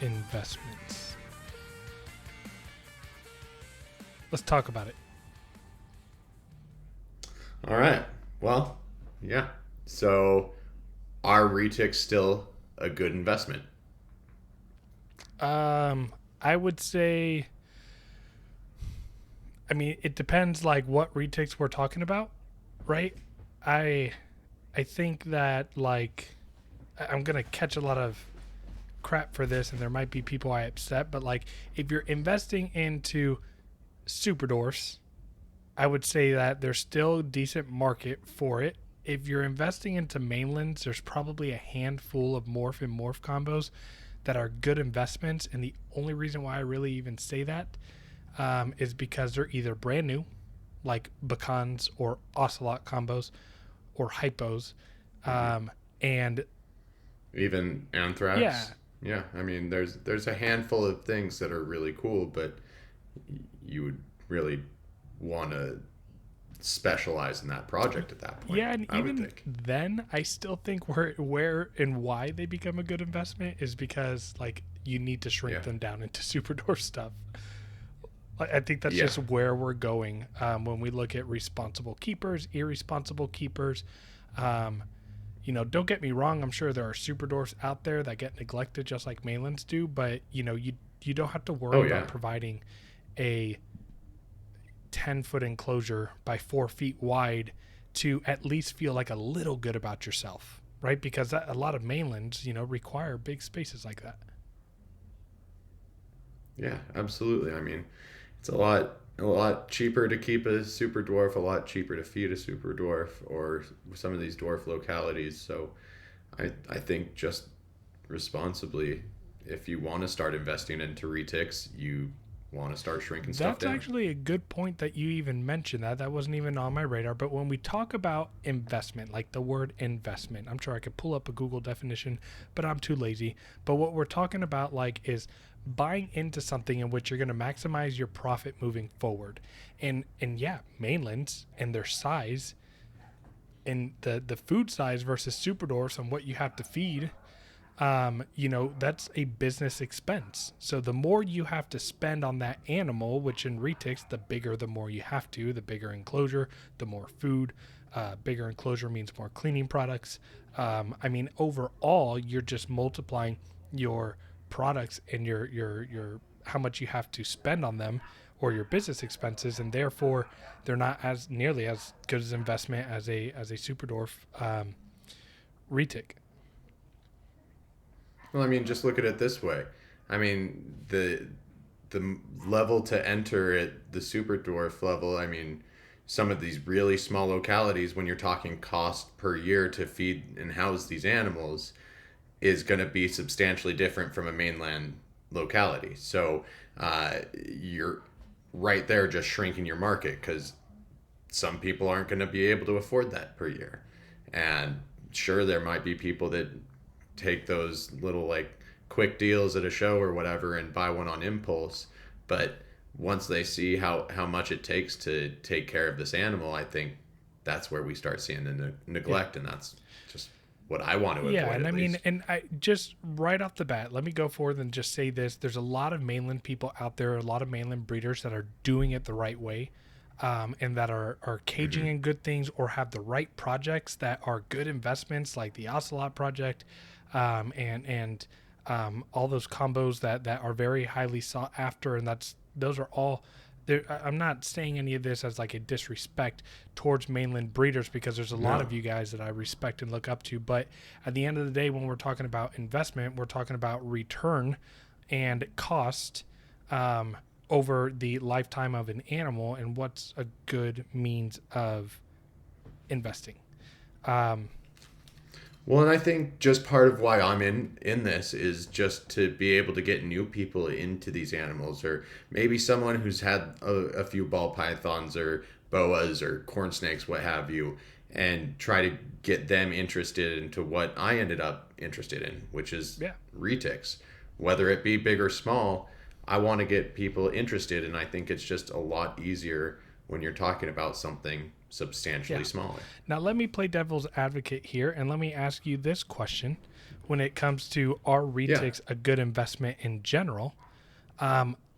investments. Let's talk about it. All right. Well, yeah. So, are Retics still a good investment? I would say, I mean, it depends like what Retics we're talking about, right? I I think that like I'm gonna catch a lot of crap for this, and there might be people I upset, but like if you're investing into super dwarfs, I would say that there's still a decent market for it. If you're investing into mainlands, there's probably a handful of morph and morph combos that are good investments, and the only reason why I really even say that is because they're either brand new, like Bacons or Ocelot combos or hypos, and Even yeah, Anthrax? Yeah, I mean, there's a handful of things that are really cool, but you would really want to specialize in that project at that point, yeah, and I would even think. then, I still think where and why they become a good investment is because like you need to shrink Yeah. them down into super dwarf stuff. I think that's Yeah. just where we're going when we look at responsible keepers, irresponsible keepers. Um, don't get me wrong. I'm sure there are super dwarfs out there that get neglected just like mainlands do, but you don't have to worry Oh, about yeah. providing a 10-foot enclosure by 4 feet wide to at least feel like a little good about yourself, right? Because a lot of mainlands, require big spaces like that. Yeah, absolutely. I mean, it's a lot cheaper to keep a super dwarf, a lot cheaper to feed a super dwarf or some of these dwarf localities. So I think just responsibly, if you want to start investing into retics, you want to start shrinking stuff That's down. actually a good point that you even mentioned that. That wasn't even on my radar. But when we talk about investment, like the word investment, I'm sure I could pull up a Google definition, but I'm too lazy. But what we're talking about, like, is buying into something in which you're going to maximize your profit moving forward. And yeah, mainlands and their size and the food size versus super dwarfs and what you have to feed, that's a business expense. So the more you have to spend on that animal, which in retics, the bigger, the more you have to, the bigger enclosure, the more food. Bigger enclosure means more cleaning products. Overall, you're just multiplying your products and your how much you have to spend on them or your business expenses, and therefore they're not as nearly as good as investment as a super dwarf retic. Well, I mean, just look at it this way. I mean, the level to enter at the super dwarf level, I mean, some of these really small localities, when you're talking cost per year to feed and house these animals, is going to be substantially different from a mainland locality. So you're right there just shrinking your market because some people aren't going to be able to afford that per year. And sure, there might be people that take those little like quick deals at a show or whatever and buy one on impulse. But once they see how much it takes to take care of this animal, I think that's where we start seeing the Yeah. neglect, and that's just what I want to Yeah, avoid and I at mean, least. and I just right off the bat, let me go forward and just say this: there's a lot of mainland people out there, a lot of mainland breeders that are doing it the right way, and that are caging Mm-hmm. in good things or have the right projects that are good investments, like the Ocelot project, and all those combos that are very highly sought after, and those are all. I'm not saying any of this as like a disrespect towards mainland breeders because there's a lot No. of you guys that I respect and look up to. But at the end of the day, when we're talking about investment, we're talking about return and cost over the lifetime of an animal and what's a good means of investing. Um, Well, and I think just part of why I'm in this is just to be able to get new people into these animals, or maybe someone who's had a few ball pythons or boas or corn snakes, what have you, and try to get them interested into what I ended up interested in, which is yeah, retics. Whether it be big or small, I want to get people interested, and I think it's just a lot easier when you're talking about something substantially smaller. Now, let me play devil's advocate here, and let me ask you this question. When it comes to are Retics a good investment in general,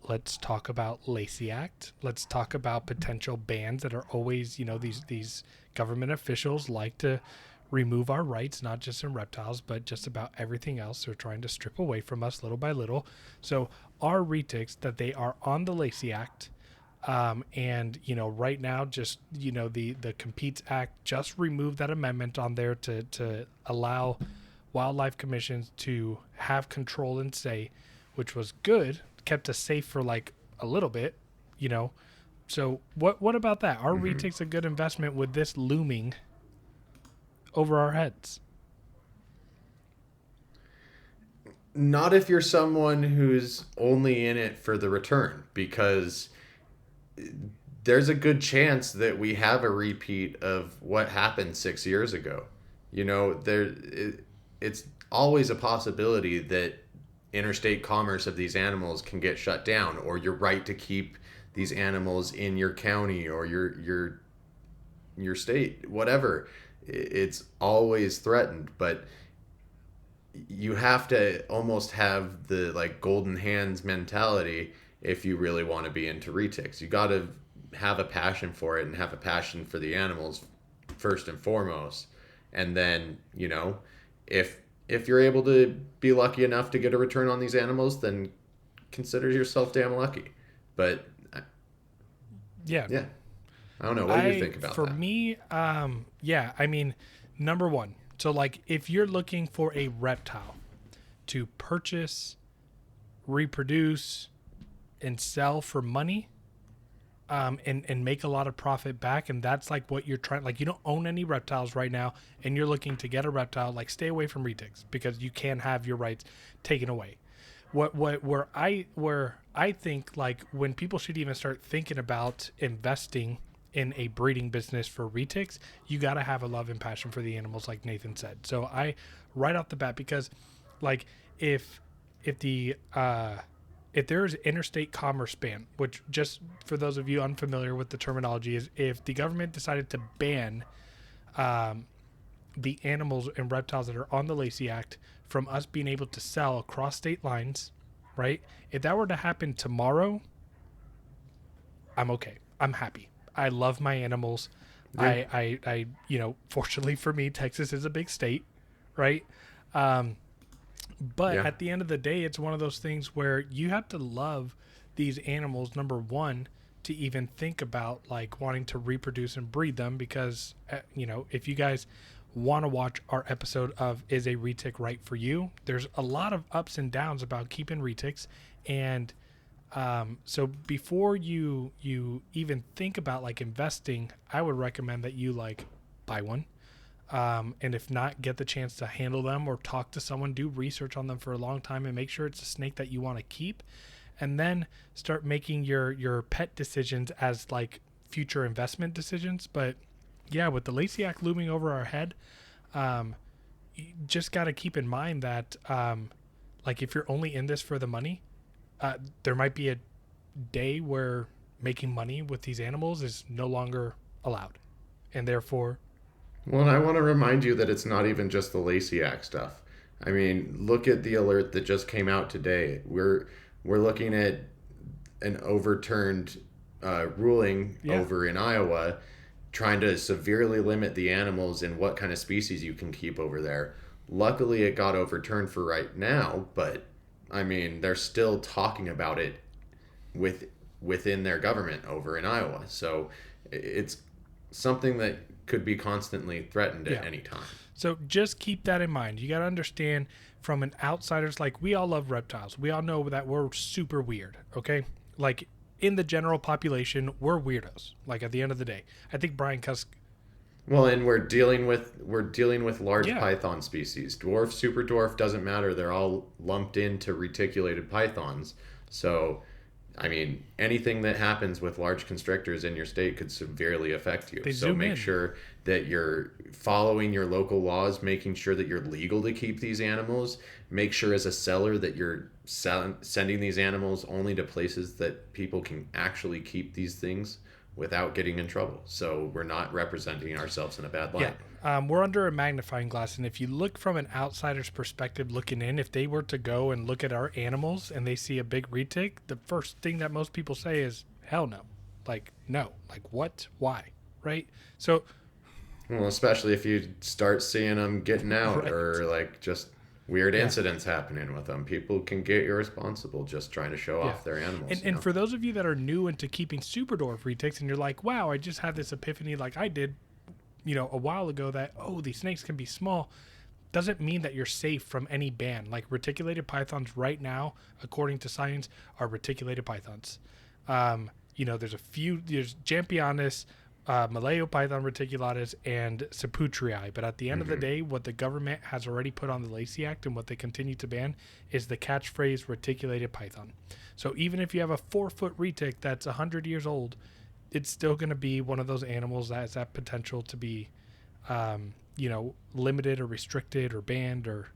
let's talk about Lacey Act. Let's talk about potential bans that are always, these government officials like to remove our rights, not just in reptiles, but just about everything else. They're trying to strip away from us little by little. So are Retics that they are on the Lacey Act, and right now, just the Competes Act just removed that amendment on there to allow wildlife commissions to have control and say, which was good, kept us safe for like a little bit, So what about that? Are Retics a good investment with this looming over our heads? Not if you're someone who's only in it for the return, because there's a good chance that we have a repeat of what happened 6 years ago. It's always a possibility that interstate commerce of these animals can get shut down, or your right to keep these animals in your county or your state, whatever. It's always threatened, but you have to almost have the like golden hands mentality if you really want to be into Retics. You got to have a passion for it and have a passion for the animals first and foremost. And then, if you're able to be lucky enough to get a return on these animals, then consider yourself damn lucky. But yeah. I don't know. What do you think about that? For me, number one, so like if you're looking for a reptile to purchase, reproduce, and sell for money, and make a lot of profit back, and that's like what you're trying, like you don't own any reptiles right now and you're looking to get a reptile, like stay away from Retics because you can have your rights taken away. Where I think like when people should even start thinking about investing in a breeding business for Retics, you got to have a love and passion for the animals, like Nathan said. So I right off the bat, because like if there's interstate commerce ban, which just for those of you unfamiliar with the terminology is if the government decided to ban the animals and reptiles that are on the Lacey Act from us being able to sell across state lines, right? If that were to happen tomorrow, I'm okay. I'm happy. I love my animals. Yeah. I fortunately for me, Texas is a big state, right? But at the end of the day, it's one of those things where you have to love these animals, number one, to even think about like wanting to reproduce and breed them, because, if you guys want to watch our episode of Is a Retic Right for You, there's a lot of ups and downs about keeping Retics. And so before you even think about like investing, I would recommend that you like buy one. And if not, get the chance to handle them or talk to someone, do research on them for a long time and make sure it's a snake that you want to keep, and then start making your pet decisions as like future investment decisions. But yeah, with the Lacey Act looming over our head, you just got to keep in mind that like if you're only in this for the money, there might be a day where making money with these animals is no longer allowed, and therefore. Well, and I want to remind you that it's not even just the Lacey Act stuff. I mean, look at the alert that just came out today. We're looking at an overturned ruling over in Iowa, trying to severely limit the animals and what kind of species you can keep over there. Luckily, it got overturned for right now, but I mean, they're still talking about it within their government over in Iowa. So it's something that could be constantly threatened at any time. So just keep that in mind. You got to understand from an outsider's, like we all love reptiles. We all know that we're super weird, okay? Like in the general population, we're weirdos. Like at the end of the day, I think Brian Cusk. Well, and we're dealing with large python species. Dwarf, super dwarf, doesn't matter. They're all lumped into reticulated pythons. So I mean, anything that happens with large constrictors in your state could severely affect you. So make sure that you're following your local laws, making sure that you're legal to keep these animals. Make sure as a seller that you're sending these animals only to places that people can actually keep these things without getting in trouble. So we're not representing ourselves in a bad light. Yeah. We're under a magnifying glass, and if you look from an outsider's perspective looking in, if they were to go and look at our animals and they see a big retic, the first thing that most people say is, hell no. Like, no. Like, what? Why? Right? So... Well, especially if you start seeing them getting out Right. or like just weird incidents happening with them. People can get irresponsible just trying to show off their animals. And for those of you that are new into keeping super dwarf retics and you're like, wow, I just had this epiphany like I did, a while ago that, oh, these snakes can be small, doesn't mean that you're safe from any ban. Like reticulated pythons right now, according to science, are reticulated pythons. There's Jampianus, Malayo Python reticulatus, and Saputrii. But at the end of the day, what the government has already put on the Lacey Act and what they continue to ban is the catchphrase reticulated python. So even if you have a 4-foot retic that's 100 years old, it's still going to be one of those animals that has that potential to be, limited or restricted or banned or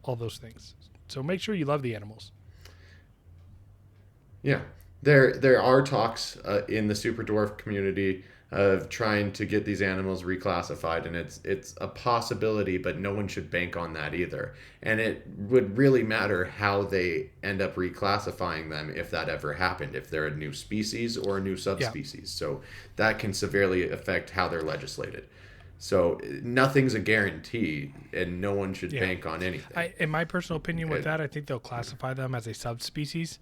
all those things. So make sure you love the animals. Yeah. There are talks in the super dwarf community of trying to get these animals reclassified, and it's a possibility, but no one should bank on that either. And it would really matter how they end up reclassifying them if that ever happened, if they're a new species or a new subspecies. So that can severely affect how they're legislated. So nothing's a guarantee, and no one should bank on anything. In my personal opinion with that, I think they'll classify them as a subspecies.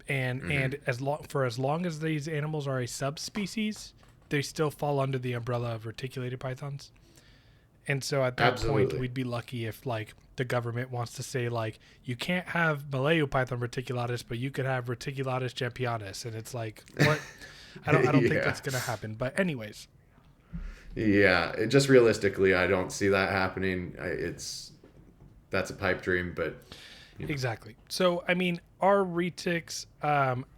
And as long as these animals are a subspecies, they still fall under the umbrella of reticulated pythons. And so at that point, we'd be lucky if like the government wants to say like you can't have Malayo Python reticulatus, but you could have Reticulatus jampianus, and it's like what? I don't think that's gonna happen. But anyways. Yeah, just realistically, I don't see that happening. That's a pipe dream, but. Exactly. So, I mean, are retics,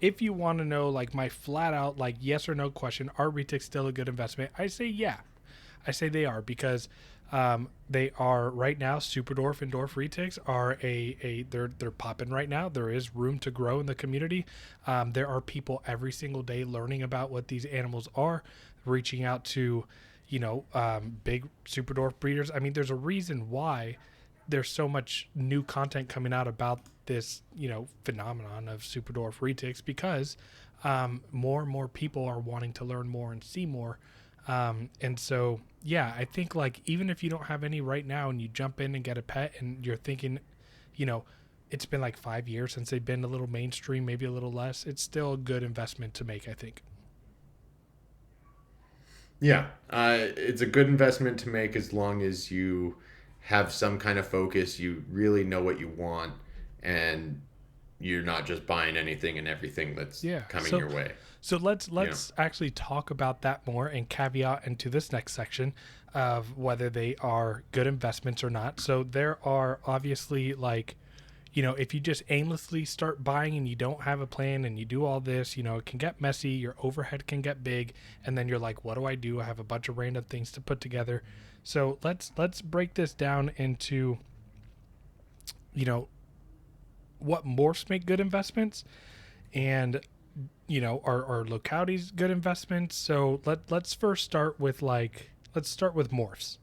if you want to know, like, my flat-out, like, yes or no question, are retics still a good investment? I say yeah. I say they are because they are, right now, super dwarf and dwarf retics are they're popping right now. There is room to grow in the community. There are people every single day learning about what these animals are, reaching out to, big super dwarf breeders. I mean, there's a reason why there's so much new content coming out about this, phenomenon of super dwarf retics because more and more people are wanting to learn more and see more. And so, yeah, I think like even if you don't have any right now and you jump in and get a pet and you're thinking, it's been like 5 years since they've been a little mainstream, maybe a little less, it's still a good investment to make, I think. Yeah, it's a good investment to make as long as you have some kind of focus, you really know what you want, and you're not just buying anything and everything that's coming your way. So let's actually talk about that more and caveat into this next section of whether they are good investments or not. So there are obviously like, if you just aimlessly start buying and you don't have a plan and you do all this, it can get messy, your overhead can get big, and then you're like, what do? I have a bunch of random things to put together. So let's break this down into, what morphs make good investments and, are localities good investments. So let's first start with morphs.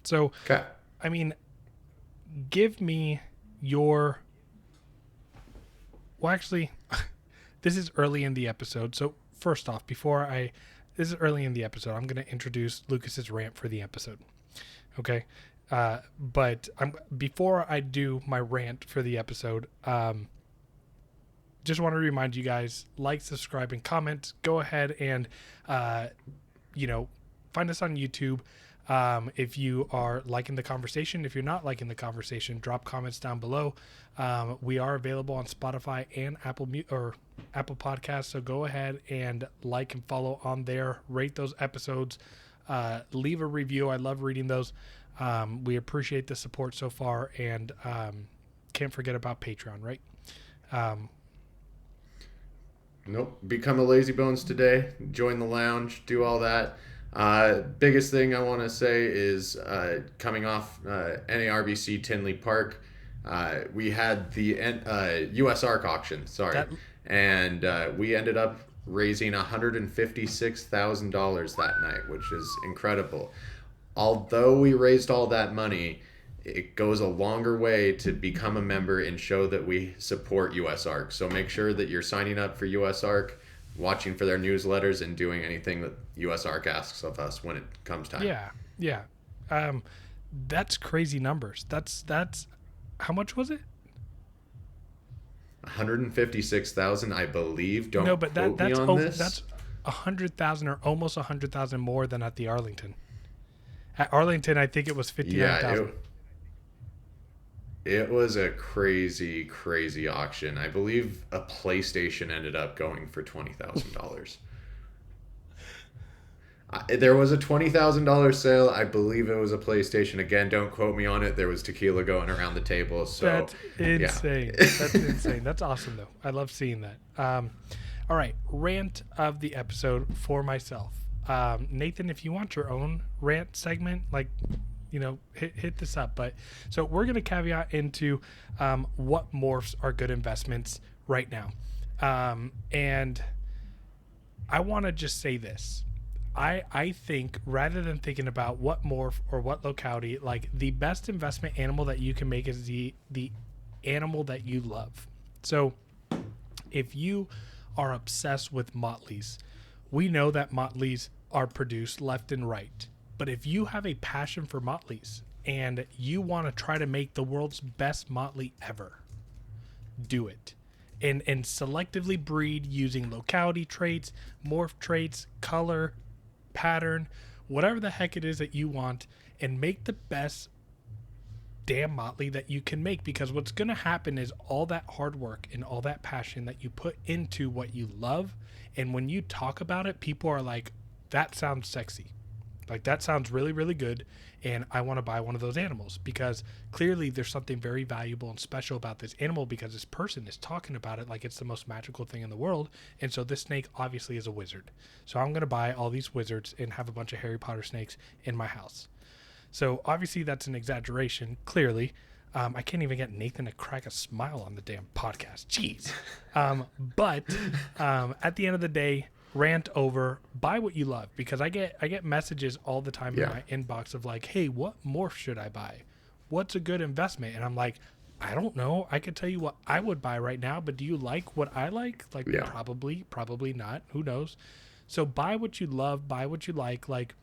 So, okay. I mean, give me your, well, actually, this is early in the episode. So first off, this is early in the episode, I'm going to introduce Lucas's rant for the episode. Okay. But before I do my rant for the episode, just want to remind you guys, like, subscribe, and comment. Go ahead and, find us on YouTube. If you are liking the conversation, if you're not liking the conversation, drop comments down below. We are available on Spotify and Apple Podcasts, so go ahead and like and follow on there. Rate those episodes. Leave a review. I love reading those. We appreciate the support so far, and can't forget about Patreon, right? Nope. Become a Lazy Bones today. Join the lounge. Do all that. Biggest thing I want to say is coming off NARBC Tinley Park, we had the US ARC auction, and we ended up raising $156,000 that night, which is incredible. Although we raised all that money, it goes a longer way to become a member and show that we support USARK. So make sure that you're signing up for USARK, watching for their newsletters, and doing anything that USARK asks of us when it comes time. Yeah. That's crazy numbers. That's how much was it? 156,000, I believe. Don't no, but quote that's me on this. That's 100,000 or almost 100,000 more than at the Arlington. At Arlington, I think it was 59,000. It was a crazy, crazy auction. I believe a PlayStation ended up going for $20,000. There was a $20,000 sale. I believe it was a PlayStation. Again, don't quote me on it. There was tequila going around the table. So that's insane. Yeah. That's insane. That's awesome, though. I love seeing that. All right, rant of the episode for myself. Nathan, if you want your own rant segment, like, hit this up. But so we're going to caveat into what morphs are good investments right now. And I want to just say this. I think rather than thinking about what morph or what locality, like the best investment animal that you can make is the animal that you love. So if you are obsessed with motleys, we know that motleys are produced left and right. But if you have a passion for motleys and you want to try to make the world's best motley ever, do it. And selectively breed using locality traits, morph traits, color, pattern, whatever the heck it is that you want, and make the best damn motley that you can make. Because what's going to happen is all that hard work and all that passion that you put into what you love, and when you talk about it, people are like, that sounds sexy. Like, that sounds really, really good, and I want to buy one of those animals, because clearly there's something very valuable and special about this animal, because this person is talking about it like it's the most magical thing in the world. And so this snake obviously is a wizard. So I'm going to buy all these wizards and have a bunch of Harry Potter snakes in my house. So obviously that's an exaggeration, clearly. I can't even get Nathan to crack a smile on the damn podcast. Jeez. But at the end of the day, rant over, buy what you love, because I get messages all the time in my inbox of like, hey, what morph should I buy? What's a good investment? And I'm like, I don't know. I could tell you what I would buy right now, but do you like what I like? Like, probably not. Who knows? So buy what you love, buy what you like. Like,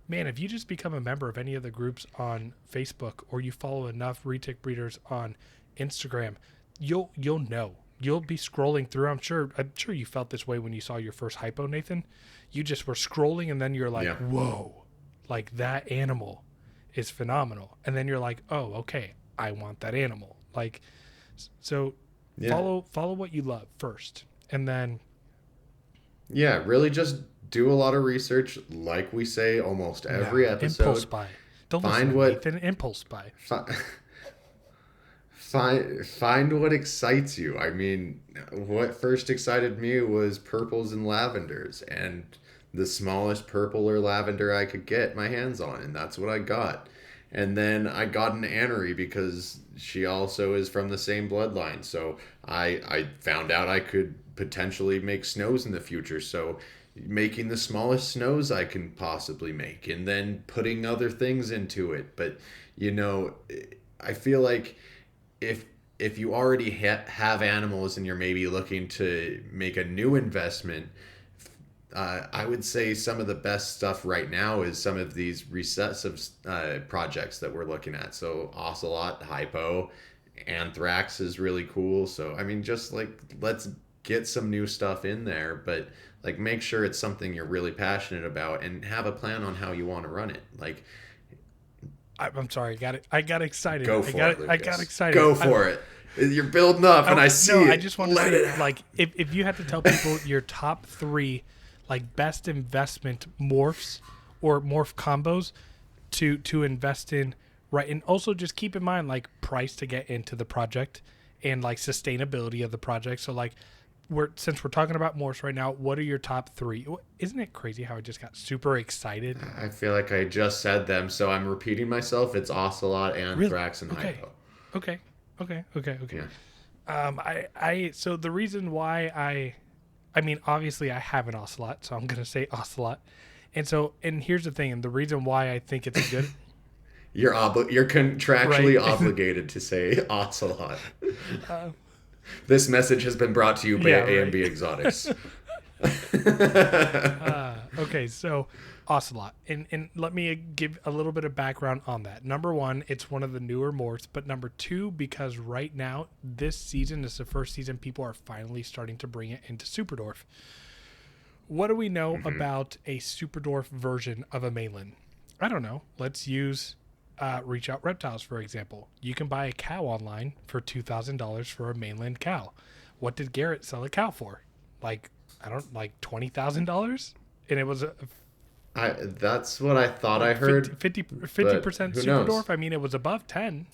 man, if you just become a member of any of the groups on Facebook, or you follow enough retic breeders on Instagram, you'll know. You'll be scrolling through. I'm sure you felt this way when you saw your first hypo, Nathan. You just were scrolling, and then you're like, whoa, like that animal is phenomenal. And then you're like, oh, okay, I want that animal. Like, so follow what you love first. And then. Yeah, really just do a lot of research. Like we say almost every episode. Impulse buy. Don't listen to Nathan. Impulse buy. Find what excites you. I mean, what first excited me was purples and lavenders, and the smallest purple or lavender I could get my hands on, and that's what I got. And then I got an Anery because she also is from the same bloodline. So I found out I could potentially make snows in the future. So making the smallest snows I can possibly make, and then putting other things into it. But, I feel like if you already have animals and you're maybe looking to make a new investment, I would say some of the best stuff right now is some of these recessive projects that we're looking at. So Ocelot, Hypo, Anthrax is really cool. So, I mean, just like, let's get some new stuff in there, but like, make sure it's something you're really passionate about and have a plan on how you want to run it. Like, I'm sorry, I got excited. Go for it, Lucas. I got excited. Go for it. You're building up, and I see it. I just want to say, like, if you had to tell people your top 3, like, best investment morphs or morph combos to invest in, right? And also just keep in mind, like, price to get into the project and, like, sustainability of the project. So, like, since we're talking about morphs right now, what are your top 3? Isn't it crazy how I just got super excited? I feel like I just said them, so I'm repeating myself. It's Ocelot, Anthrax, and Hypo. Okay. Yeah. So the reason why I mean, obviously I have an ocelot, so I'm going to say ocelot. And here's the thing, and the reason why I think it's a good You're contractually right. obligated to say ocelot. uh, This message has been brought to you by yeah, A&B right. Exotics. Okay, so ocelot, and let me give a little bit of background on that. Number one, it's one of the newer morphs, but number two, because right now this season is the first season people are finally starting to bring it into Superdwarf. What do we know about a Superdwarf version of a mainland? I don't know. Let's use Reach Out Reptiles, for example. You can buy a cow online for $2,000 for a mainland cow. What did Garrett sell a cow for? Like $20,000? And it was That's what I thought I heard. 50% who knows? Superdwarf. I mean, it was above 10.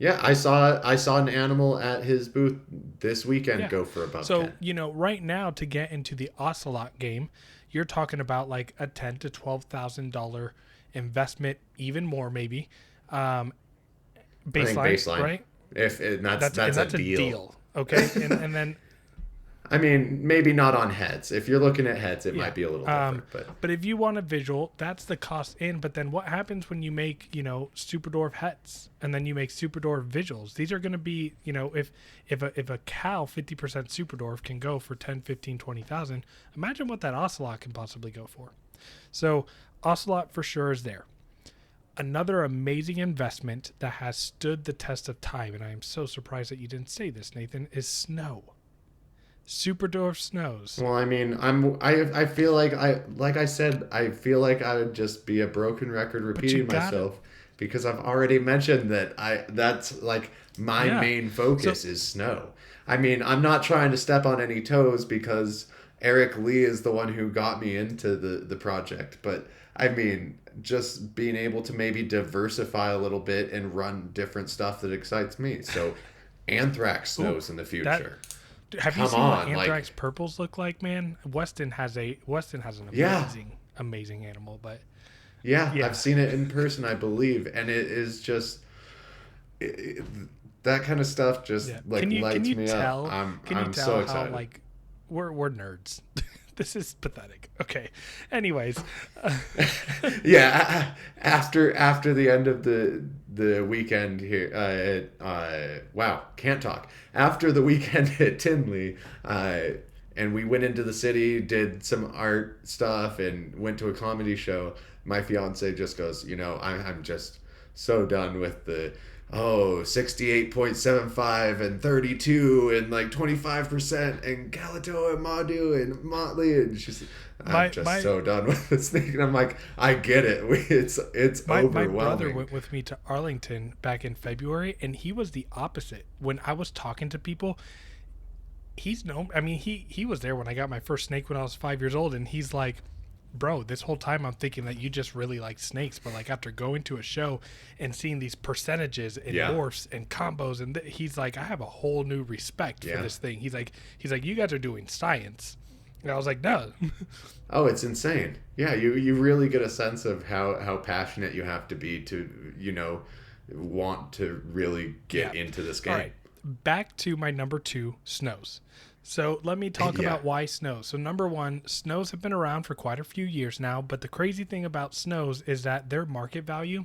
Yeah, I saw an animal at his booth this weekend go for about So, 10. Right now to get into the ocelot game, you're talking about like a $10,000 to $12,000 investment, even more maybe. Baseline, I think baseline, right? If that's a deal. Okay, and then I mean, maybe not on heads. If you're looking at heads, it might be a little different. But if you want a visual, that's the cost in. But then what happens when you make, Superdwarf heads and then you make Superdwarf visuals? These are going to be, if a cow 50% Superdwarf can go for 10, 15, 20,000, imagine what that ocelot can possibly go for. So ocelot for sure is there. Another amazing investment that has stood the test of time, and I am so surprised that you didn't say this, Nathan, is snow. Superdwarf snows. Well, I mean, I feel like I said, I feel like I would just be a broken record repeating myself because I've already mentioned that's like my main focus is snow. I mean, I'm not trying to step on any toes because Eric Lee is the one who got me into the project, but I mean, just being able to maybe diversify a little bit and run different stuff that excites me. So anthrax snows in the future. Have you seen what anthrax purples look like, man? Weston has an amazing animal, but yeah, I've seen it in person, I believe, and it is just that kind of stuff just lights me up. I'm so excited. How we're nerds. This is pathetic. Okay. Anyways, yeah. After the end of the weekend here, wow, can't talk. After the weekend at Tinley, and we went into the city, did some art stuff, and went to a comedy show. My fiance just goes, I'm just so done with the 68.75 and 32 and like 25% and Galito and Madu and Motley, and I'm so done with this thing. And I'm like, I get it. It's overwhelming. My brother went with me to Arlington back in February, and he was the opposite. When I was talking to people, he was there when I got my first snake when I was 5 years old, and he's like, bro, this whole time I'm thinking that you just really like snakes, but like after going to a show and seeing these percentages and morphs and combos, and he's like, I have a whole new respect for this thing. He's like, you guys are doing science. And I was like, no. Oh, it's insane. Yeah, you really get a sense of how passionate you have to be to, want to really get into this game. All right, back to my number 2, snows. So let me talk about why snows. So number 1, snows have been around for quite a few years now, but the crazy thing about snows is that their market value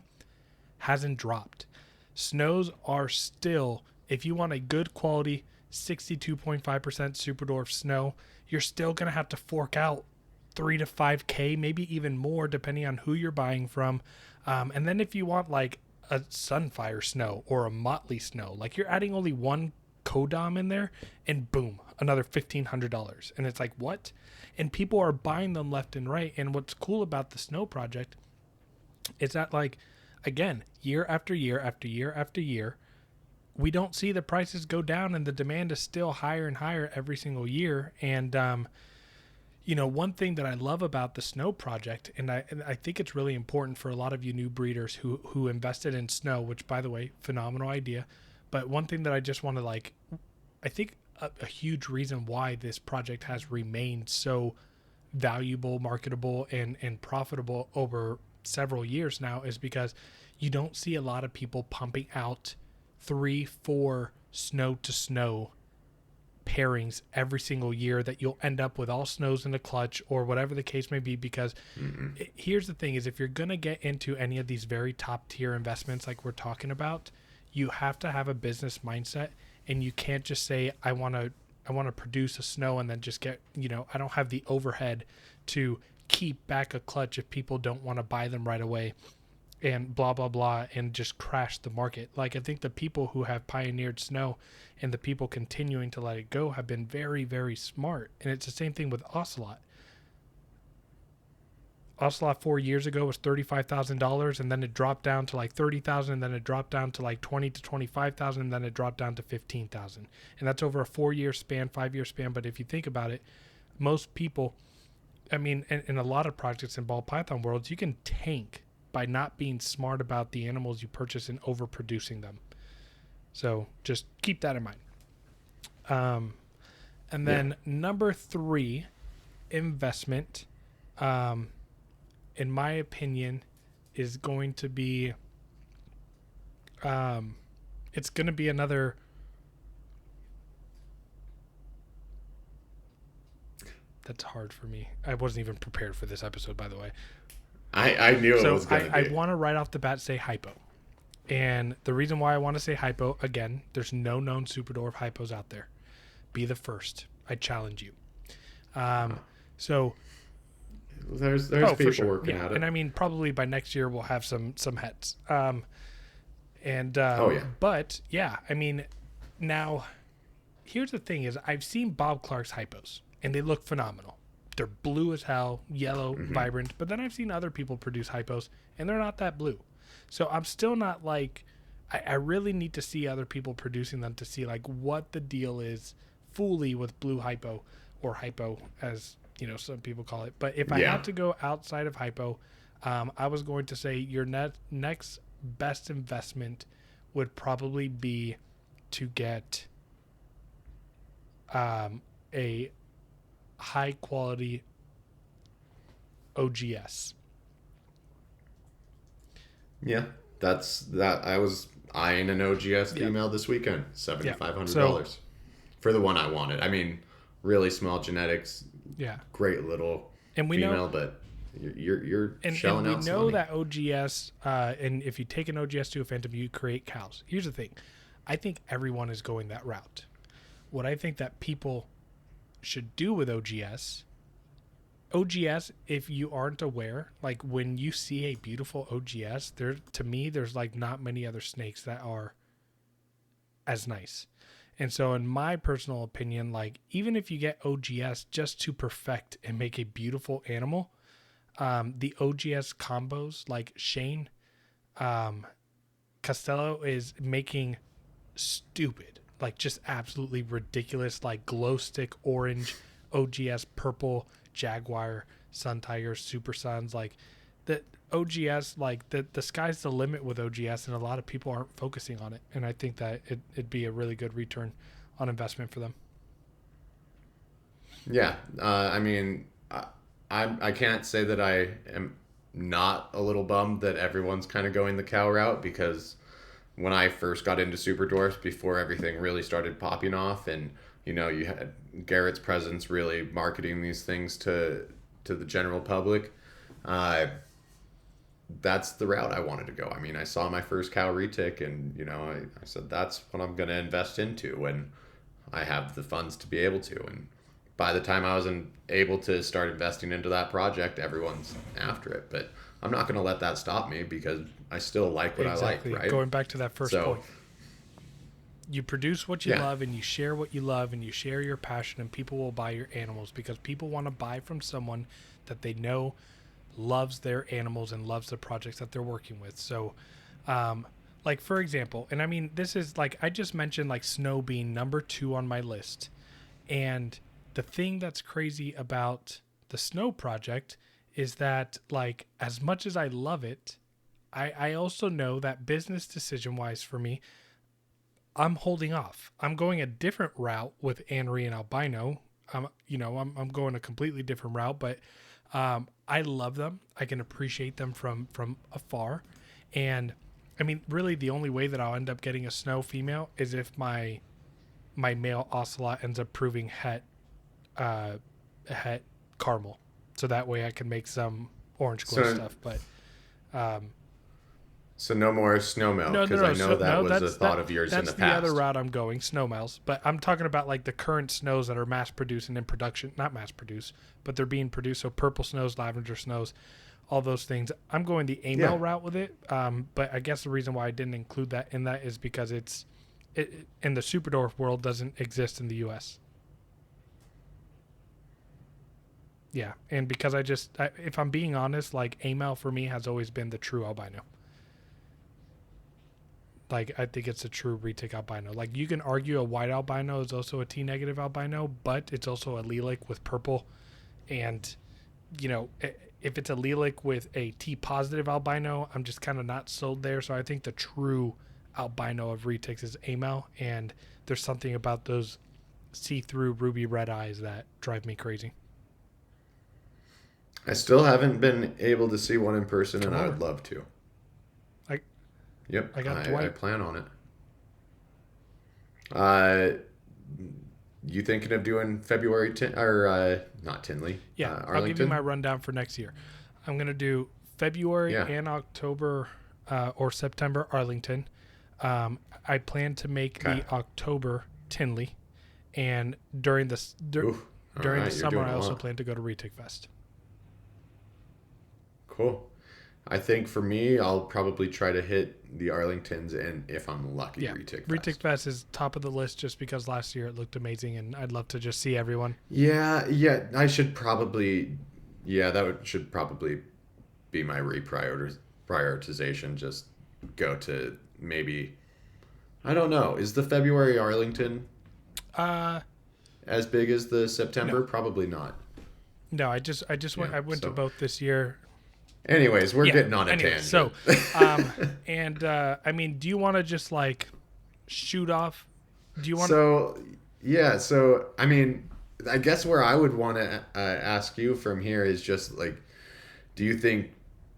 hasn't dropped. Snows are still, if you want a good quality 62.5% Superdwarf snow, you're still going to have to fork out $3,000 to $5,000, maybe even more depending on who you're buying from. And then if you want like a Sunfire snow or a Motley snow, like you're adding only one Kodam in there and boom, another $1,500. And it's like, what? And people are buying them left and right. And what's cool about the snow project is that, like, again, year after year after year after year, we don't see the prices go down, and the demand is still higher and higher every single year. And one thing that I love about the snow project, and I think it's really important for a lot of you new breeders who invested in snow, which, by the way, phenomenal idea. But one thing that I just want to I think a huge reason why this project has remained so valuable, marketable, and profitable over several years now is because you don't see a lot of people pumping out 3-4 snow to snow pairings every single year that you'll end up with all snows in a clutch or whatever the case may be. Because here's the thing is, if you're going to get into any of these very top tier investments like we're talking about, you have to have a business mindset, and you can't just say, I want to produce a snow and then just get, I don't have the overhead to keep back a clutch if people don't want to buy them right away, and blah, blah, blah, and just crash the market. Like, I think the people who have pioneered snow and the people continuing to let it go have been very, very smart. And it's the same thing with Ocelot. Ocelot 4 years ago was $35,000, and then it dropped down to like $30,000, and then it dropped down to like $20,000 to $25,000, and then it dropped down to $15,000. And that's over a 4-year span, 5-year span. But if you think about it, most people, I mean, in a lot of projects in ball python worlds, you can tank by not being smart about the animals you purchase and overproducing them. So just keep that in mind. And then number 3, investment, in my opinion, is going to be, it's going to be another, that's hard for me. I wasn't even prepared for this episode, by the way. I knew it was going to be. I want to right off the bat say hypo. And the reason why I want to say hypo, again, there's no known super dwarf hypos out there. Be the first. I challenge you. So there's people for sure. working at it. And I mean, probably by next year we'll have some heads. But yeah, I mean, now here's the thing is, I've seen Bob Clark's hypos and they look phenomenal. They're blue as hell, yellow, vibrant. But then I've seen other people produce hypos and they're not that blue. So I'm still not like, I really need to see other people producing them to see like what the deal is fully with blue hypo, or hypo as some people call it. But if I had to go outside of hypo, I was going to say your next best investment would probably be to get a high quality OGS. Yeah, that's that. I was eyeing an OGS female this weekend, $7,500 for the one I wanted. I mean, really small genetics. Yeah, great little and we female, know, but you're and shelling out. We know that OGS, and if you take an OGS to a phantom, you create cows. Here's the thing, I think everyone is going that route. What I think that people should do with OGS, if you aren't aware, like when you see a beautiful OGS, to me there's like not many other snakes that are as nice. And so in my personal opinion, like even if you get OGS just to perfect and make a beautiful animal, the OGS combos like Shane Costello is making stupid, like just absolutely ridiculous, like glow stick orange OGS purple Jaguar, Sun Tiger, Super Suns, like the OGS, like the sky's the limit with OGS, and a lot of people aren't focusing on it. And I think that it'd be a really good return on investment for them. Yeah, I mean, I can't say that I am not a little bummed that everyone's kind of going the cow route, because when I first got into super dwarfs, before everything really started popping off, and you had Garrett's presence really marketing these things to the general public, that's the route I wanted to go. I mean, I saw my first cow retic, and I said that's what I'm going to invest into when I have the funds to be able to. And by the time I was able to start investing into that project, everyone's after it. But I'm not going to let that stop me, because I still like what I like, right? Going back to that first point. You produce what you love, and you share what you love, and you share your passion, and people will buy your animals because people want to buy from someone that they know loves their animals and loves the projects that they're working with. So, like for example, and I mean, this is like, I just mentioned like snow being number 2 on my list. And the thing that's crazy about the snow project is that, like, as much as I love it, I also know that business decision wise for me, I'm holding off. I'm going a different route with Anery and Albino. I'm going a completely different route, but I love them. I can appreciate them from afar. And I mean, really the only way that I'll end up getting a snow female is if my my male ocelot ends up proving het caramel. So that way I can make some orange glow stuff. But so no more snowmelt, because I know that was a thought of yours in the past. That's the other route I'm going, snowmelts. But I'm talking about like the current snows that are mass produced and in production, not mass produced, but they're being produced. So purple snows, lavender snows, all those things. I'm going the amel route with it. But I guess the reason why I didn't include that in that is because it in the superdwarf world doesn't exist in the U.S. Yeah, and because if I'm being honest, like amel for me has always been the true albino. Like, I think it's a true retic albino. Like, you can argue a white albino is also a T-negative albino, but it's also a allelic with purple. And, you know, if it's a allelic with a T-positive albino, I'm just kind of not sold there. So I think the true albino of retics is amel. And there's something about those see-through ruby red eyes that drive me crazy. I still haven't been able to see one in person, and I would love to. Yep, I plan on it. You thinking of doing February not Tinley? Yeah, Arlington? I'll give you my rundown for next year. I'm gonna do February and October or September Arlington. I plan to make the October Tinley, and during the summer I also plan to go to Retic Fest. Cool. I think for me, I'll probably try to hit the Arlingtons, and if I'm lucky, Retic Fest. Retic Fest is top of the list just because last year it looked amazing, and I'd love to just see everyone. Yeah, I should probably, should probably be my prioritization. Just go to maybe, I don't know, is the February Arlington as big as the September? No. Probably not. No, I went to both this year. Anyways, we're getting on a tangent. So, I mean, do you want to just like shoot off? Do you want So, I mean, I guess where I would want to ask you from here is just like, do you think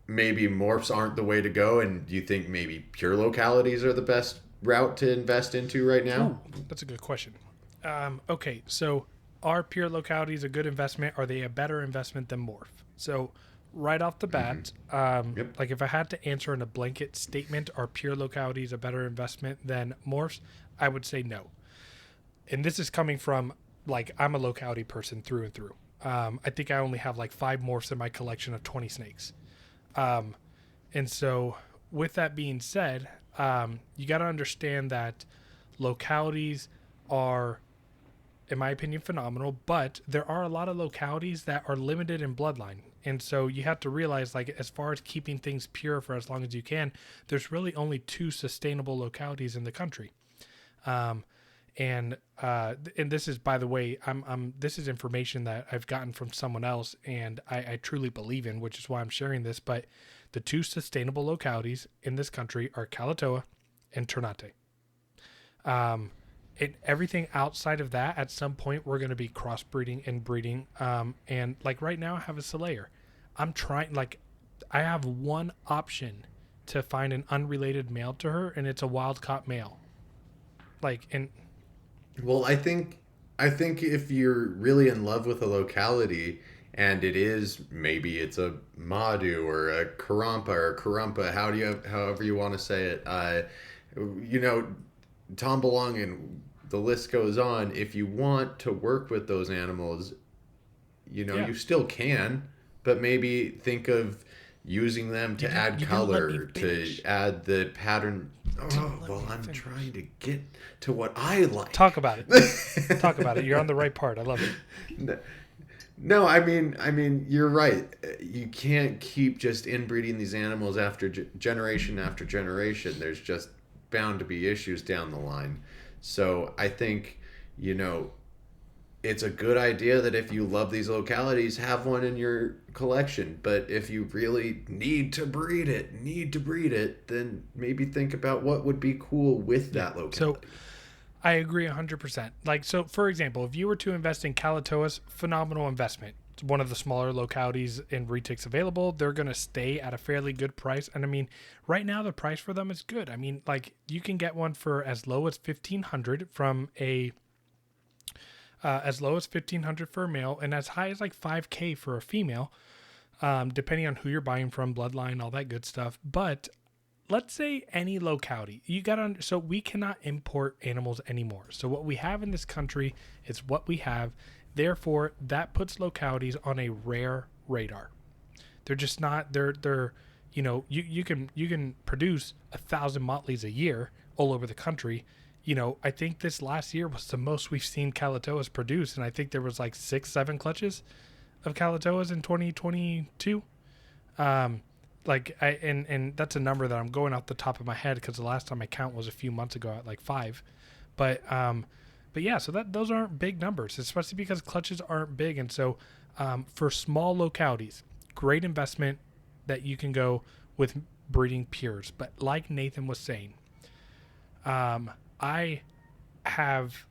maybe morphs aren't the way to go? And do you think maybe pure localities are the best route to invest into right now? Ooh, that's a good question. Okay, so are pure localities a good investment? Are they a better investment than morph? So, right off the bat, like if I had to answer in a blanket statement, are pure localities a better investment than morphs? I would say no. And this is coming from, like, I'm a locality person through and through. I think I only have like 5 morphs in my collection of 20 snakes. And so with that being said, you got to understand that localities are, in my opinion, phenomenal, but there are a lot of localities that are limited in bloodline. And so you have to realize, like, as far as keeping things pure for as long as you can, there's really only 2 sustainable localities in the country. And this is, by the way, this is information that I've gotten from someone else, and I truly believe in, which is why I'm sharing this. But the 2 sustainable localities in this country are Kalatoa and Ternate. Everything outside of that, at some point, we're going to be crossbreeding and breeding. And like right now, I have a Solaire. I'm trying, like, I have one option to find an unrelated male to her, and it's a wild caught male. Like, and well, I think if you're really in love with a locality, and it is, maybe it's a Madu or a Karumpa, however you want to say it, Tombalong, and the list goes on. If you want to work with those animals, you still can, but maybe think of using them to add color, to add the pattern. I'm trying to get to what I like. Talk about it. Talk about it. You're on the right part. I love it. No, I mean, you're right. You can't keep just inbreeding these animals after generation after generation. There's just bound to be issues down the line. So I think, it's a good idea that if you love these localities, have one in your collection. But if you really need to breed it, then maybe think about what would be cool with that locality. So I agree 100%. Like, so for example, if you were to invest in Kalatoas, phenomenal investment. It's one of the smaller localities in retics available. They're going to stay at a fairly good price. And I mean, right now the price for them is good. I mean, like, you can get one for as low as $1,500 from a as low as 1,500 for a male and as high as like 5K for a female, depending on who you're buying from, bloodline, all that good stuff. But let's say any locality, so we cannot import animals anymore. So what we have in this country is what we have. Therefore, that puts localities on a rare radar. They're just not, you can produce 1,000 motleys a year all over the country. I think this last year was the most we've seen Kalatoas produce. And I think there was like 6-7 clutches of Kalatoas in 2022. And that's a number that I'm going off the top of my head because the last time I count was a few months ago at like 5. But yeah, so those aren't big numbers, especially because clutches aren't big. And so for small localities, great investment that you can go with breeding pures. But like Nathan was saying, I have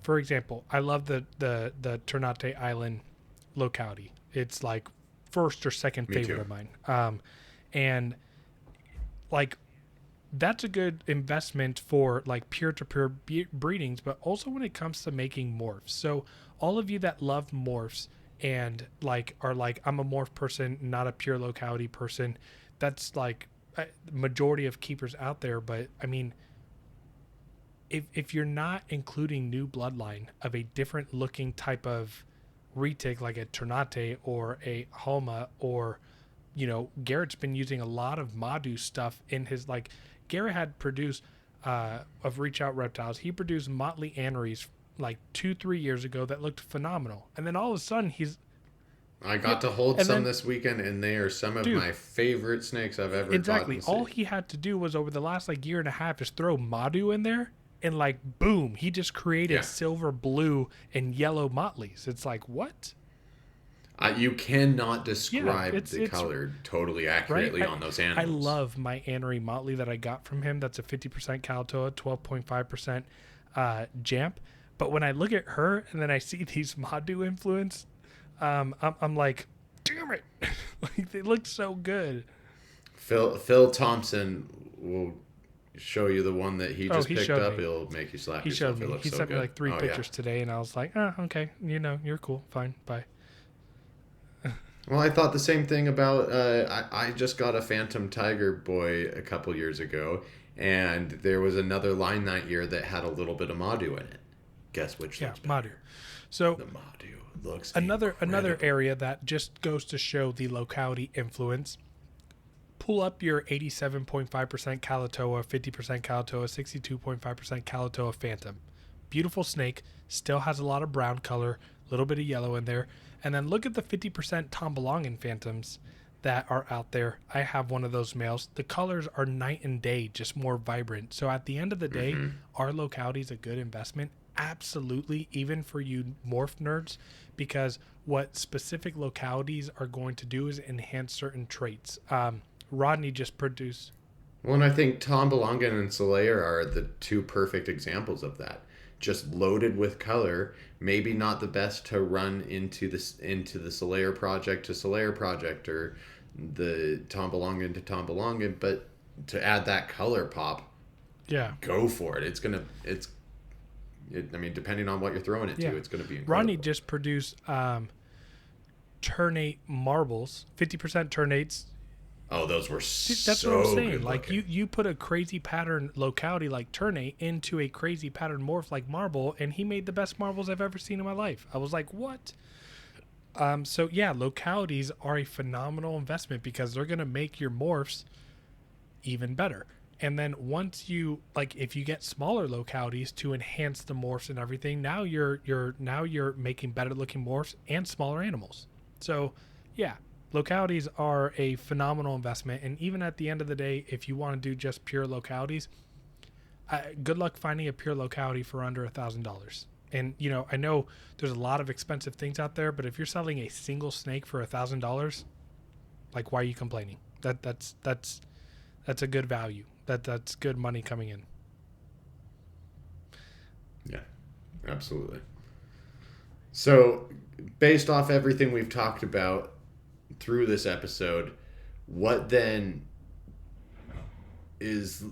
for example, I love the Ternate Island locality. It's like first or second favorite of mine. And like that's a good investment for like peer-to-peer breedings, but also when it comes to making morphs. So all of you that love morphs and like are like, I'm a morph person, not a pure locality person, that's like a majority of keepers out there. But I mean, if you're not including new bloodline of a different looking type of retic, like a Ternate or a Homa, or Garrett's been using a lot of Madu stuff in his, like Garrett had produced of Reach Out Reptiles, he produced motley aneries like 2-3 years ago that looked phenomenal, and then all of a sudden I got to hold some this weekend, and they are some of my favorite snakes I've ever exactly gotten to all see. He had to do was over the last like year and a half is throw Madu in there, and like boom, he just created silver, blue, and yellow motleys. It's like, what? You cannot describe the color totally accurately on those animals. I love my Anery motley that I got from him. That's a 50% Kalatoa, 12.5% Jamp. But when I look at her and then I see these Madu influence, I'm like, damn it. Like, they look so good. Phil Thompson will show you the one that he just picked up. Me. It'll make you slap yourself. He showed me. He sent me like 3 pictures today, and I was like, okay, you're cool. Fine, bye. Well, I thought the same thing about, I just got a Phantom Tiger boy a couple years ago, and there was another line that year that had a little bit of Madu in it. Guess which looks better? Madu. So the Madu looks another area that just goes to show the locality influence. Pull up your 87.5% Kalatoa, 50% Kalatoa, 62.5% Kalatoa Phantom. Beautiful snake, still has a lot of brown color, a little bit of yellow in there. And then look at the 50% Tombolongan Phantoms that are out there. I have one of those males. The colors are night and day, just more vibrant. So at the end of the day, our locality is a good investment. Absolutely, even for you morph nerds, because what specific localities are going to do is enhance certain traits. Rodney just produced. Well, and I think Tombolongan and Solaire are the 2 perfect examples of that. Just loaded with color, maybe not the best to run into the Solaire project to Solaire project, or the Tombolongan to Tombolongan, but to add that color pop, go for it. I mean, depending on what you're throwing it to, it's going to be incredible. Rodney just produced Ternate marbles, 50% Ternates. Oh, those were that's what I'm saying. Like you put a crazy pattern locality like Ternate into a crazy pattern morph like marble, and he made the best marbles I've ever seen in my life. I was like, what? So yeah, localities are a phenomenal investment because they're gonna make your morphs even better. And then once you if you get smaller localities to enhance the morphs and everything, now you're making better looking morphs and smaller animals. So yeah. Localities are a phenomenal investment, and even at the end of the day, if you want to do just pure localities, good luck finding a pure locality for under $1,000. And I know there's a lot of expensive things out there, but if you're selling a single snake for $1,000, like, why are you complaining? That's a good value. That's good money coming in. Yeah, absolutely. So, based off everything we've talked about through this episode, what then is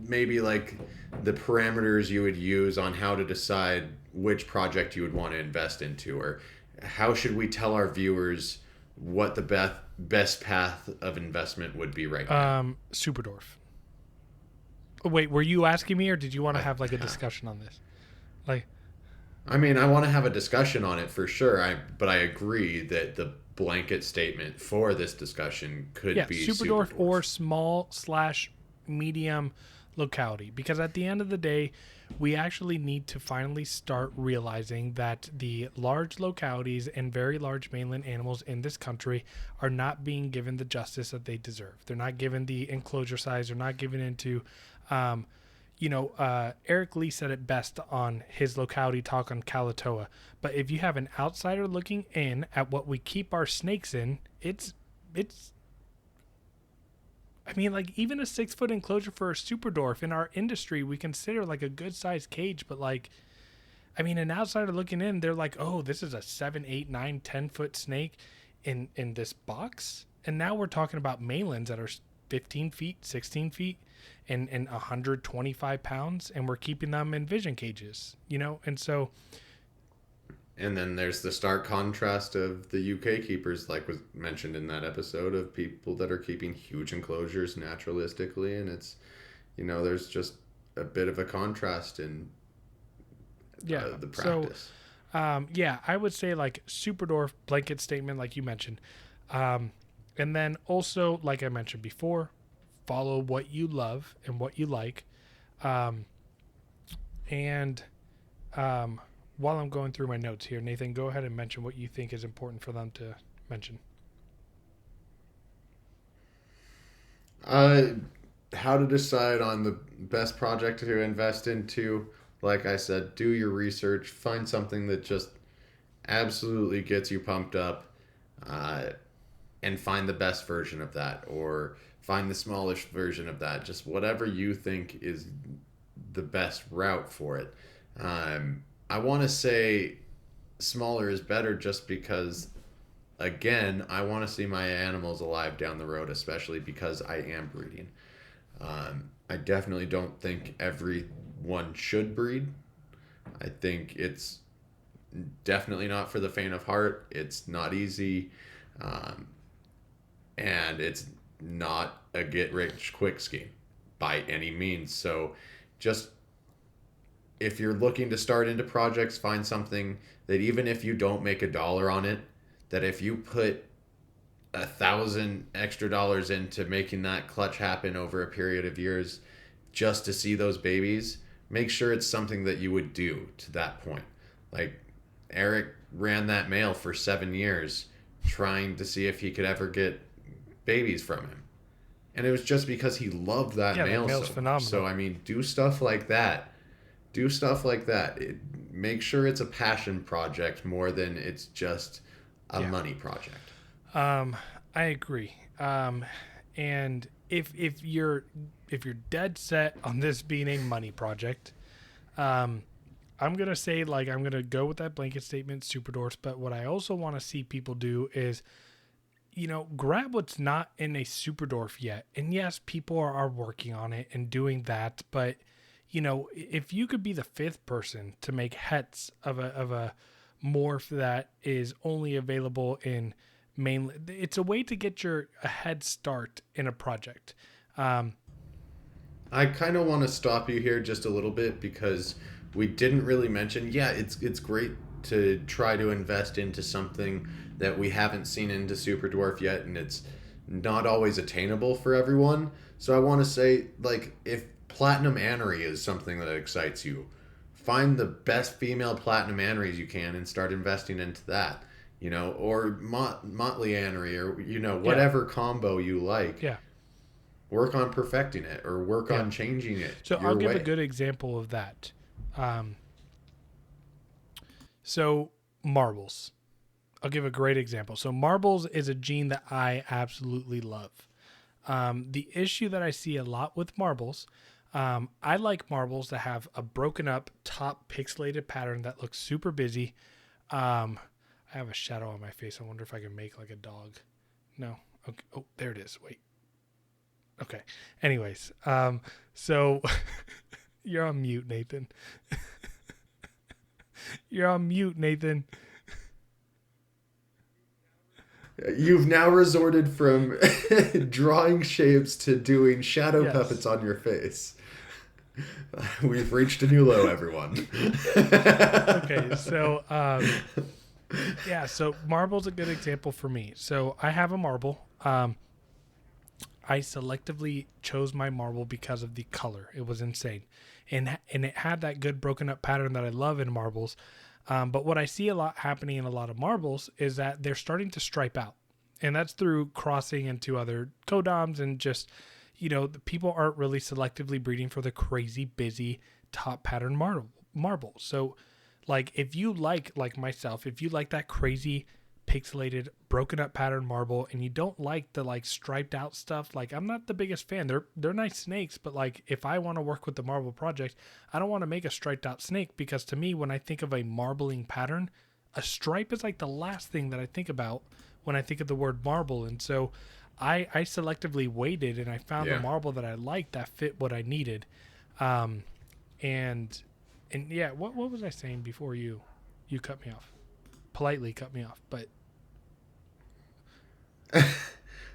maybe like the parameters you would use on how to decide which project you would want to invest into, or how should we tell our viewers what the best path of investment would be right now? Superdorf. Oh, wait, were you asking me, or did you want to I, have like a discussion on this? Like, I mean, I want to have a discussion on it for sure. But I agree that the blanket statement for this discussion could yeah, be Superdorf or Superdorf. small/medium locality. Because at the end of the day, we actually need to finally start realizing that the large localities and very large mainland animals in this country are not being given the justice that they deserve. They're not given the enclosure size. They're not given into, Eric Lee said it best on his locality talk on Kalatoa. But if you have an outsider looking in at what we keep our snakes in, it's I mean, like, even a 6 foot enclosure for a superdorf in our industry, we consider like a good sized cage. But like, I mean, an outsider looking in, they're like, oh, this is a 7, 8, 9, 10 foot snake in this box. And now we're talking about mainlands that are 15 feet, 16 feet, and 125 pounds, and we're keeping them in vision cages, And so, And then there's the stark contrast of the UK keepers, like was mentioned in that episode, of people that are keeping huge enclosures naturalistically, and there's just a bit of a contrast in yeah. the practice. Yeah, I would say like Superdorf blanket statement, like you mentioned. And then also, like I mentioned before, follow what you love and what you like. And while I'm going through my notes here, Nathan, go ahead and mention what you think is important for them to mention. How to decide on the best project to invest into. Like I said, do your research, find something that just absolutely gets you pumped up, uh, and find the best version of that, or find the smallish version of that. Just whatever you think is the best route for it. I want to say smaller is better just because, again, I want to see my animals alive down the road, especially because I am breeding. I definitely don't think everyone should breed. I think it's definitely not for the faint of heart. It's not easy, um, and it's not a get rich quick scheme by any means. So, just if you're looking to start into projects, find something that even if you don't make $1 on it, that if you put $1,000 extra into making that clutch happen over a period of years just to see those babies, make sure it's something that you would do to that point. Like Eric ran that male for 7 years trying to see if he could ever get babies from him. And it was just because he loved that Yeah, that male male's so phenomenal. much. So, I mean, do stuff like that. Do stuff like that. Make sure it's a passion project more than it's just a money project. I agree. And if you're dead set on this being a money project, I'm gonna say, like, I'm gonna go with that blanket statement, Superdorfs. But what I also want to see people do is, grab what's not in a Superdorf yet. And yes, people are working on it and doing that. But if you could be the fifth person to make hets of a morph that is only available in mainland, it's a way to get a head start in a project. I kind of want to stop you here just a little bit because we didn't really mention. Yeah, it's great to try to invest into something that we haven't seen into Super Dwarf yet, and it's not always attainable for everyone. So I want to say, like, if Platinum Anery is something that excites you, find the best female Platinum Aneries you can and start investing into that. Or Motley Anery, or whatever combo you like. Yeah. Work on perfecting it, or work on changing it So your I'll give way. a good example of that. So marbles. I'll give a great example. So marbles is a gene that I absolutely love. The issue that I see a lot with marbles, I like marbles that have a broken up top pixelated pattern that looks super busy. I have a shadow on my face. I wonder if I can make like a dog. No. Okay. Oh, there it is. Wait. Okay. Anyways, so you're on mute, Nathan. You're on mute, Nathan. You've now resorted from drawing shapes to doing shadow Yes. puppets on your face. We've reached a new low, everyone. Okay, so yeah, so marble's a good example for me. So I have a marble. I selectively chose my marble because of the color. It was insane, and it had that good broken up pattern that I love in marbles. But what I see a lot happening in a lot of marbles is that they're starting to stripe out, and that's through crossing into other codoms and just, the people aren't really selectively breeding for the crazy busy top pattern marble. So like if you like myself, if you like that crazy pixelated broken up pattern marble and you don't like the like striped out stuff, like I'm not the biggest fan. They're nice snakes, but like if I want to work with the marble project, I don't want to make a striped out snake, because to me when I think of a marbling pattern, a stripe is like the last thing that I think about when I think of the word marble. And so I selectively waited and I found a marble that I liked that fit what I needed. And yeah, what was I saying before you cut me off? Politely cut me off, but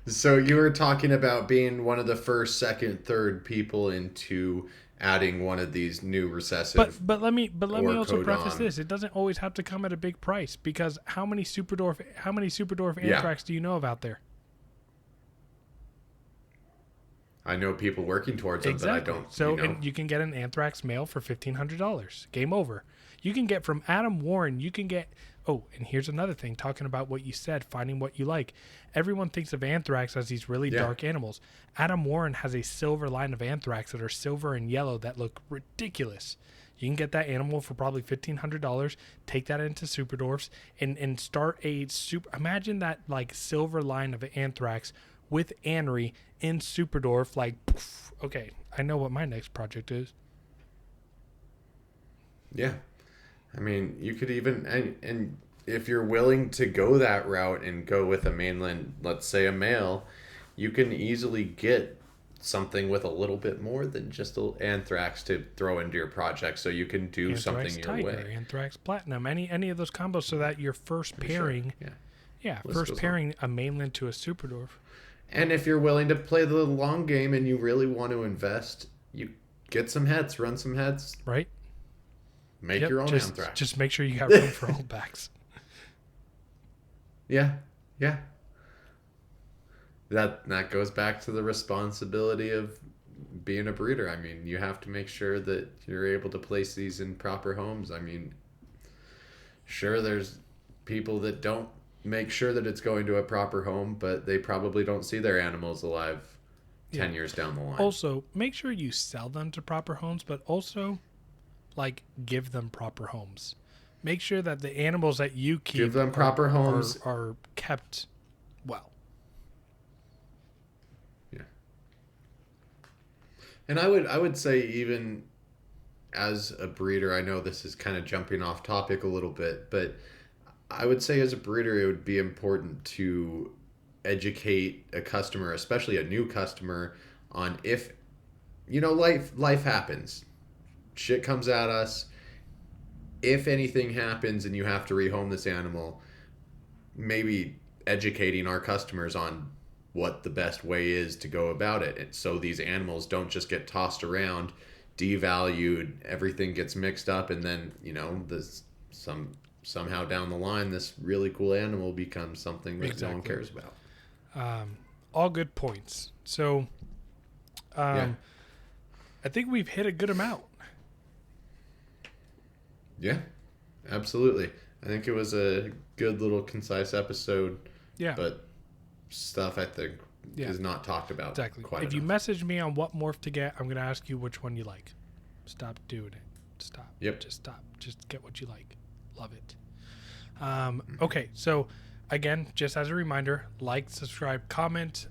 So you were talking about being one of the first, second, third people into adding one of these new recessive. but let me also codon. preface this: it doesn't always have to come at a big price, because how many super dwarf anthrax do you know of out there? I know people working towards them, but I don't. So and you can get an anthrax male for $1,500. Game over. You can get from Adam Warren. You can get. Oh, and here's another thing. Talking about what you said, finding what you like. Everyone thinks of anthrax as these really dark animals. Adam Warren has a silver line of anthrax that are silver and yellow that look ridiculous. You can get that animal for probably $1,500. Take that into super dwarfs and start a super. Imagine that like silver line of anthrax with anery in super dwarf. Like, poof. Okay, I know what my next project is. Yeah. I mean, you could even, and if you're willing to go that route and go with a mainland, let's say a male, you can easily get something with a little bit more than just anthrax to throw into your project, so you can do Anthrax something your Tiger, way. Anthrax Platinum, any of those combos, so that your first pairing, first pairing a mainland to a super dwarf. And if you're willing to play the long game and you really want to invest, you get some heads, run some heads. Right. Make your own anthrax. Just make sure you got room for holdbacks. Yeah. That goes back to the responsibility of being a breeder. I mean, you have to make sure that you're able to place these in proper homes. I mean, sure, there's people that don't make sure that it's going to a proper home, but they probably don't see their animals alive 10 years down the line. Also, make sure you sell them to proper homes, but also like give them proper homes. Make sure that the animals that you keep give them proper homes are kept well. Yeah. And I would say, even as a breeder, I know this is kind of jumping off topic a little bit, but I would say as a breeder it would be important to educate a customer, especially a new customer, on if life happens. Shit comes at us. If anything happens and you have to rehome this animal, maybe educating our customers on what the best way is to go about it. And so these animals don't just get tossed around, devalued, everything gets mixed up, and then, somehow down the line, this really cool animal becomes something that no one cares about. All good points. So I think we've hit a good amount. Yeah, absolutely. I think it was a good little concise episode. Yeah. But stuff I think is not talked about exactly. quite If enough. you message me on what morph to get, I'm going to ask you which one you like. Stop doing it. Stop. Yep. Just stop. Just get what you like. Love it. Okay, so again, just as a reminder, like, subscribe, comment.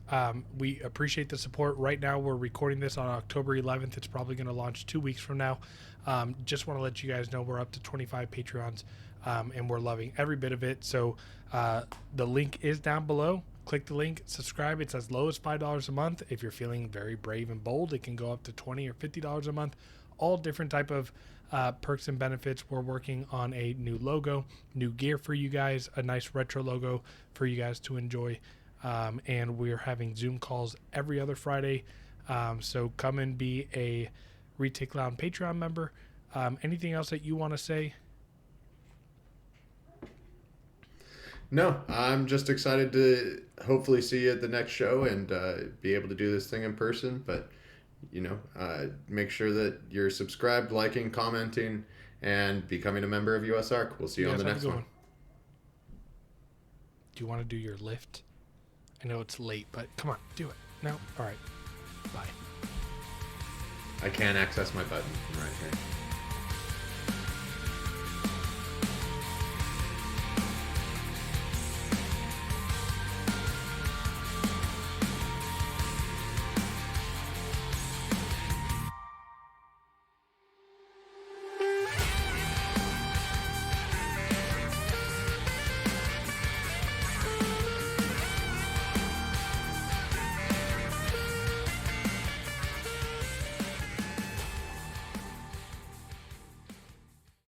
We appreciate the support. Right now, we're recording this on October 11th. It's probably going to launch 2 weeks from now. Just want to let you guys know we're up to 25 Patreons, and we're loving every bit of it. So the link is down below. click the link, subscribe. It's as low as $5 a month. If you're feeling very brave and bold, it can go up to $20 or $50 a month. All different type of perks and benefits. We're working on a new logo, new gear for you guys, a nice retro logo for you guys to enjoy. And we're having Zoom calls every other Friday. So come and be a Retic Lounge Patreon member. Anything else that you want to say? No, I'm just excited to hopefully see you at the next show and be able to do this thing in person. But, make sure that you're subscribed, liking, commenting, and becoming a member of US Arc. We'll see you on the next one. Do you want to do your lift? I know it's late, but come on, do it. No? All right. Bye. I can't access my button from right here.